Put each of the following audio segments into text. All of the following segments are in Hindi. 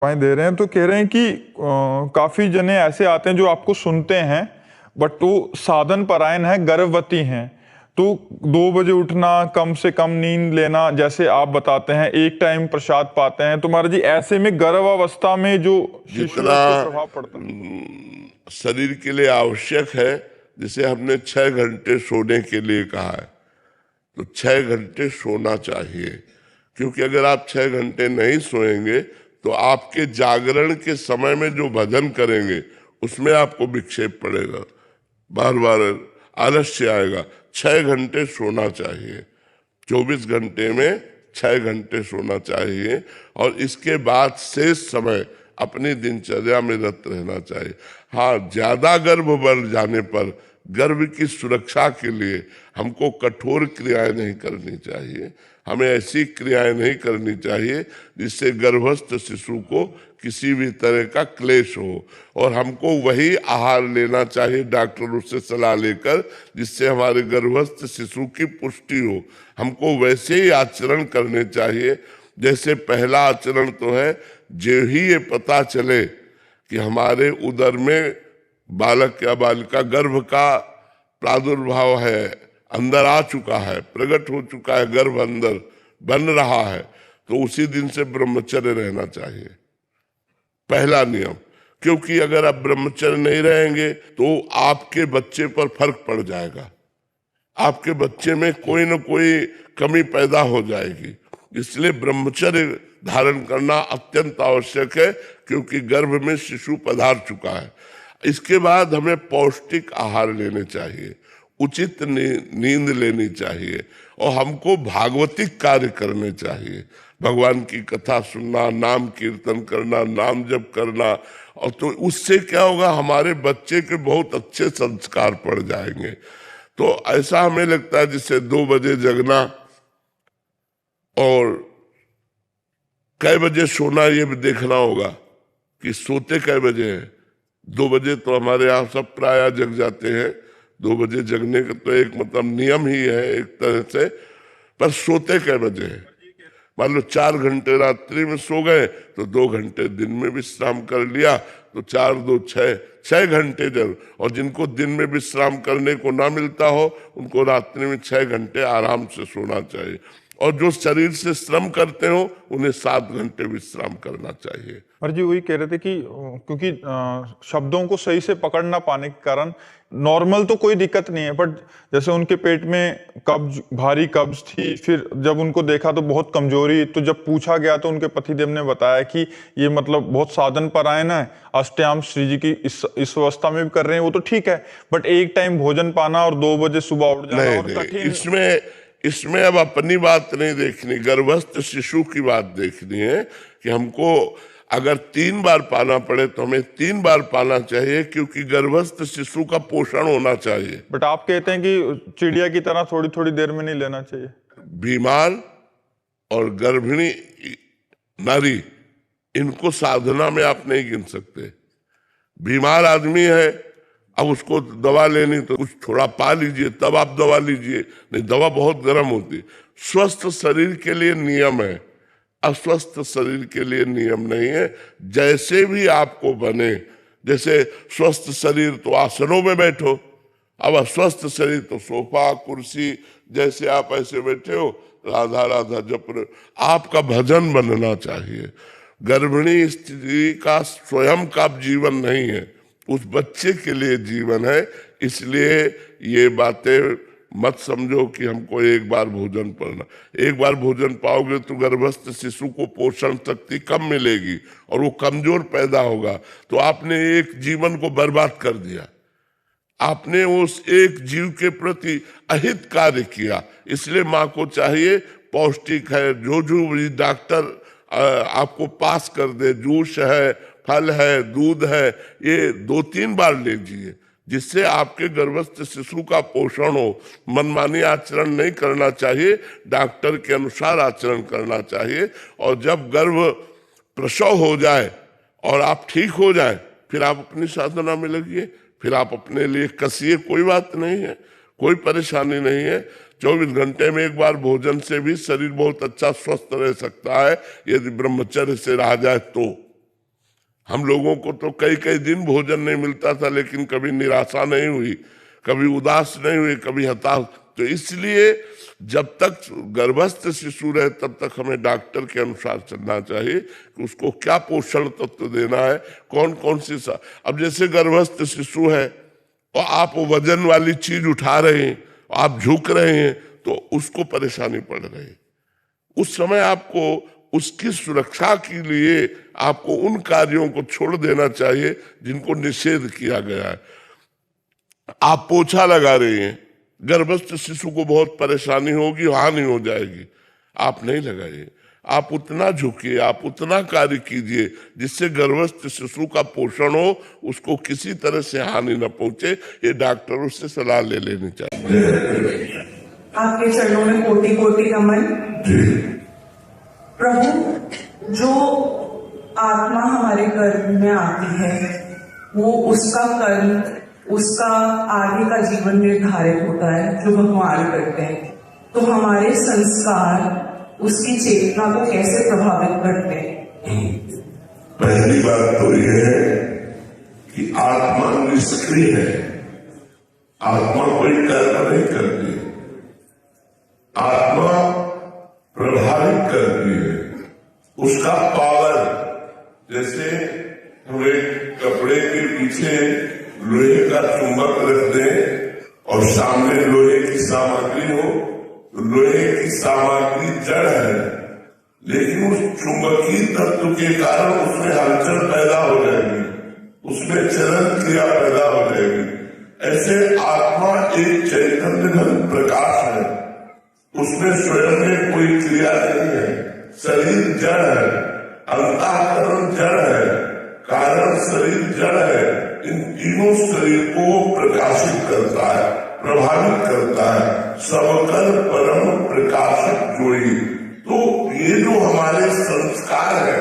सेवाएं दे रहे हैं तो कह रहे हैं कि काफी जने ऐसे आते हैं जो आपको सुनते हैं बट वो साधन परायण है, गर्भवती हैं, तो 2 बजे उठना, कम से कम नींद लेना, जैसे आप बताते हैं एक टाइम प्रसाद पाते हैं, तो महाराज जी ऐसे में गर्भावस्था में जो शिशु है जितना उस पर प्रभाव पड़ता है। शरीर के लिए आवश्यक है, जिसे हमने 6 घंटे सोने के लिए कहा है, तो 6 घंटे सोना चाहिए। क्योंकि अगर आप 6 घंटे नहीं सोएंगे तो आपके जागरण के समय में जो भजन करेंगे उसमें आपको विक्षेप पड़ेगा, बार बार आलस्य आएगा। 6 घंटे सोना चाहिए, 24 घंटे में 6 घंटे सोना चाहिए, और इसके बाद शेष समय अपनी दिनचर्या में रत रहना चाहिए। हाँ, ज्यादा गर्भ बढ़ जाने पर गर्भ की सुरक्षा के लिए हमको कठोर क्रियाएं नहीं करनी चाहिए। हमें ऐसी क्रियाएं नहीं करनी चाहिए जिससे गर्भस्थ शिशु को किसी भी तरह का क्लेश हो, और हमको वही आहार लेना चाहिए डॉक्टरों से सलाह लेकर जिससे हमारे गर्भस्थ शिशु की पुष्टि हो। हमको वैसे ही आचरण करने चाहिए। जैसे पहला आचरण तो है, जो ही ये पता चले कि हमारे उदर में बालक या बालिका गर्भ का प्रादुर्भाव है, अंदर आ चुका है, प्रकट हो चुका है, गर्भ अंदर बन रहा है, तो उसी दिन से ब्रह्मचर्य रहना चाहिए, पहला नियम। क्योंकि अगर आप ब्रह्मचर्य नहीं रहेंगे तो आपके बच्चे पर फर्क पड़ जाएगा, आपके बच्चे में कोई ना कोई कमी पैदा हो जाएगी। इसलिए ब्रह्मचर्य धारण करना अत्यंत आवश्यक है, क्योंकि गर्भ में शिशु पधार चुका है। इसके बाद हमें पौष्टिक आहार लेने चाहिए, उचित नींद लेनी चाहिए, और हमको भागवतिक कार्य करने चाहिए। भगवान की कथा सुनना, नाम कीर्तन करना, नाम जप करना, और तो उससे क्या होगा, हमारे बच्चे के बहुत अच्छे संस्कार पड़ जाएंगे। तो ऐसा हमें लगता है जिससे 2 बजे जगना और कै बजे सोना, ये भी देखना होगा कि सोते कै बजे हैं। 2 बजे तो हमारे यहाँ सब प्राय जग जाते हैं, 2 बजे जगने का तो एक मतलब नियम ही है एक तरह से, पर सोते कै बजे हैं। मान लो 4 घंटे रात्रि में सो गए तो 2 घंटे दिन में विश्राम कर लिया, तो 4 2 6 घंटे जरूर। और जिनको दिन में विश्राम करने को ना मिलता हो उनको रात्रि में 6 घंटे आराम से सोना चाहिए, और जो शरीर से श्रम करते हो उन्हें 7 घंटे विश्राम करना चाहिए। और जी वही कह रहे थे कि क्योंकि शब्दों को सही से पकड़ ना पाने के कारण नॉर्मल तो कोई दिक्कत नहीं है, बट जैसे उनके पेट में कब्ज, भारी कब्ज थी, फिर जब उनको देखा तो बहुत कमजोरी, तो जब पूछा गया तो उनके पतिदेव ने बताया कि ये मतलब बहुत साधन परायण है, अष्टयाम श्री जी की इस अवस्था में भी कर रहे हैं, वो तो ठीक है, बट एक टाइम भोजन पाना और 2 बजे सुबह उठ जाना और कठिन। इसमें अब अपनी बात नहीं देखनी, गर्भस्थ शिशु की बात देखनी है कि हमको अगर 3 बार पाना पड़े तो हमें 3 बार पाना चाहिए, क्योंकि गर्भस्थ शिशु का पोषण होना चाहिए। बट आप कहते हैं कि चिड़िया की तरह थोड़ी थोड़ी देर में नहीं लेना चाहिए। बीमार और गर्भिणी नारी, इनको साधना में आप नहीं गिन सकते। बीमार आदमी है, अब उसको दवा लेनी तो कुछ थोड़ा पा लीजिए तब आप दवा लीजिए, नहीं दवा बहुत गर्म होती। स्वस्थ शरीर के लिए नियम है, अस्वस्थ शरीर के लिए नियम नहीं है। जैसे भी आपको बने, जैसे स्वस्थ शरीर तो आसनों में बैठो, अब अस्वस्थ शरीर तो सोफा कुर्सी, जैसे आप ऐसे बैठे हो राधा राधा जप रहे। आपका भजन बनना चाहिए। गर्भिणी स्त्री का स्वयं का जीवन नहीं है, उस बच्चे के लिए जीवन है। इसलिए ये बातें मत समझो कि हमको एक बार भोजन पाना, एक बार भोजन पाओगे तो गर्भस्थ शिशु को पोषण शक्ति कम मिलेगी और वो कमजोर पैदा होगा, तो आपने एक जीवन को बर्बाद कर दिया। आपने उस एक जीव के प्रति अहित कार्य किया। इसलिए माँ को चाहिए पौष्टिक है, जो भी डॉक्टर आपको पास कर दे, जूस है, फल है, दूध है, ये 2-3 बार लीजिए, जिससे आपके गर्भस्थ शिशु का पोषण हो। मनमानी आचरण नहीं करना चाहिए, डॉक्टर के अनुसार आचरण करना चाहिए। और जब गर्भ प्रसव हो जाए और आप ठीक हो जाए, फिर आप अपनी साधना में लगिए, फिर आप अपने लिए कसिए, कोई बात नहीं है, कोई परेशानी नहीं है। 24 घंटे में एक बार भोजन से भी शरीर बहुत अच्छा स्वस्थ रह सकता है, यदि ब्रह्मचर्य से रहा जाए तो। हम लोगों को तो कई कई दिन भोजन नहीं मिलता था, लेकिन कभी निराशा नहीं हुई, कभी उदास नहीं हुई, कभी हताश। तो इसलिए जब तक गर्भस्थ शिशु रहे तब तक हमें डॉक्टर के अनुसार चलना चाहिए कि उसको क्या पोषण तत्व देना है, कौन कौन सी अब जैसे गर्भस्थ शिशु है और आप वजन वाली चीज उठा रहे हैं, आप झुक रहे हैं, तो उसको परेशानी पड़ रही है। उस समय आपको उसकी सुरक्षा के लिए आपको उन कार्यों को छोड़ देना चाहिए जिनको निषेध किया गया है। आप पोछा लगा रहे हैं, गर्भस्थ शिशु को बहुत परेशानी होगी, हानि हो जाएगी, आप नहीं लगाइए। आप उतना झुकिए, आप उतना कार्य कीजिए जिससे गर्भस्थ शिशु का पोषण हो, उसको किसी तरह से हानि न पहुंचे। ये डॉक्टरों से सलाह ले लेनी चाहिए। आपके चरणों में कोटि कोटि नमन। प्रभु, जो आत्मा हमारे गर्भ में आती है वो उसका कर्म, उसका आगे का जीवन निर्धारित होता है जो भगवान करते हैं। तो हमारे संस्कार उसकी चेतना को कैसे प्रभावित करते हैं? पहली बात तो यह है कि आत्मा निष्क्रिय है, आत्मा कोई कर्म नहीं करती, आत्मा प्रभावित करती है। उसका पावर, जैसे हम एक कपड़े के पीछे लोहे का चुंबक रख दें और सामने लोहे की सामग्री हो, तो लोहे की सामग्री जड़ है, लेकिन उस चुंबकीय तत्व के कारण उसमें हलचल पैदा हो जाएगी, उसमें चलन क्रिया पैदा हो जाएगी। ऐसे आत्मा एक चैतन्य घन प्रकाश है, उसमें स्वयं में कोई क्रिया नहीं है। शरीर जड़ है, अंतःकरण जड़ है, कारण शरीर जड़ है। इन तीनों शरीर को प्रकाशित करता है, प्रभावित करता है। सबकर परम प्रकाशक जोड़ी। तो ये जो हमारे संस्कार है,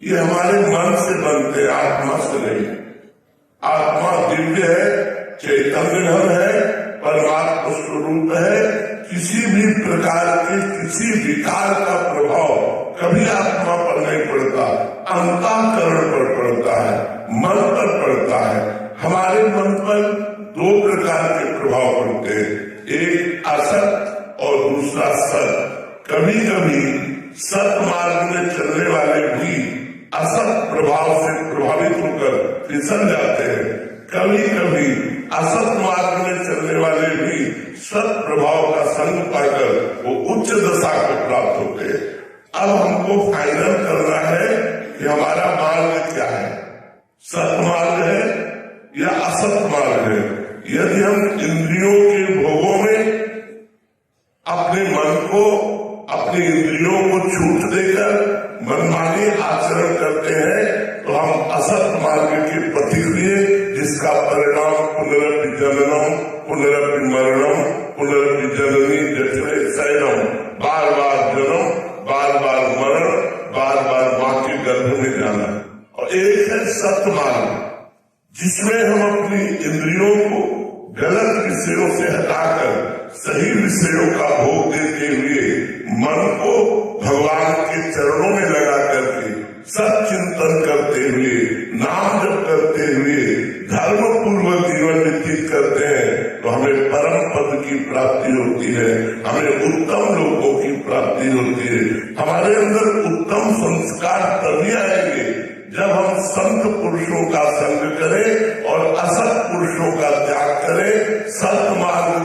ये हमारे मन से बनते हैं, आत्मा से नहीं। आत्मा दिव्य है, चैतन्य है, परमात्मा स्वरूप है। किसी भी प्रकार के किसी विकार का प्रभाव कभी आत्मा पर नहीं पड़ता, अंतःकरण पर पड़ता है, मन पर पड़ता है। हमारे मन पर दो प्रकार के प्रभाव पड़ते हैं, एक असत और दूसरा सत। कभी कभी सत मार्ग में चलने वाले भी असत प्रभाव से प्रभावित होकर फिसल जाते हैं। कभी कभी असत मार्ग में चलने वाले भी सत प्रभाव का संग पाकर वो उच्च दशा को प्राप्त होते हैं। अब हमको फाइनल करना है कि हमारा मार्ग क्या है, सत मार्ग है या असत मार्ग है। यदि हम इंद्रियों के भोगों में अपने मन को, अपनी इंद्रियों को छूट देकर मनमानी आचरण करते हैं, तो हम असत मार्ग के पथिक हुए, जिसका परिणाम पुनरपि जननम, पुनरपि मरणम, पुनरपि जननी जठरे शयनम। बार बार जन्म, बार बार मरण, बार बार मां के गर्भ में जाना। और एक है सत मार्ग, जिसमें हम अपनी इंद्रियों को गलत विषयों से हटाकर सही विषयों का भोग देते हुए मन को भगवान के चरणों में लगा करके सत चिंतन करते हुए, नाम जप करते हुए धर्म पूर्वक जीवन व्यतीत करते हैं, तो हमें परम पद की प्राप्ति होती है, हमें उत्तम लोगों की प्राप्ति होती है। हमारे अंदर उत्तम संस्कार तभी आएंगे जब हम संत पुरुषों का संग करें और असत पुरुषों का त्याग करें, सत मार्ग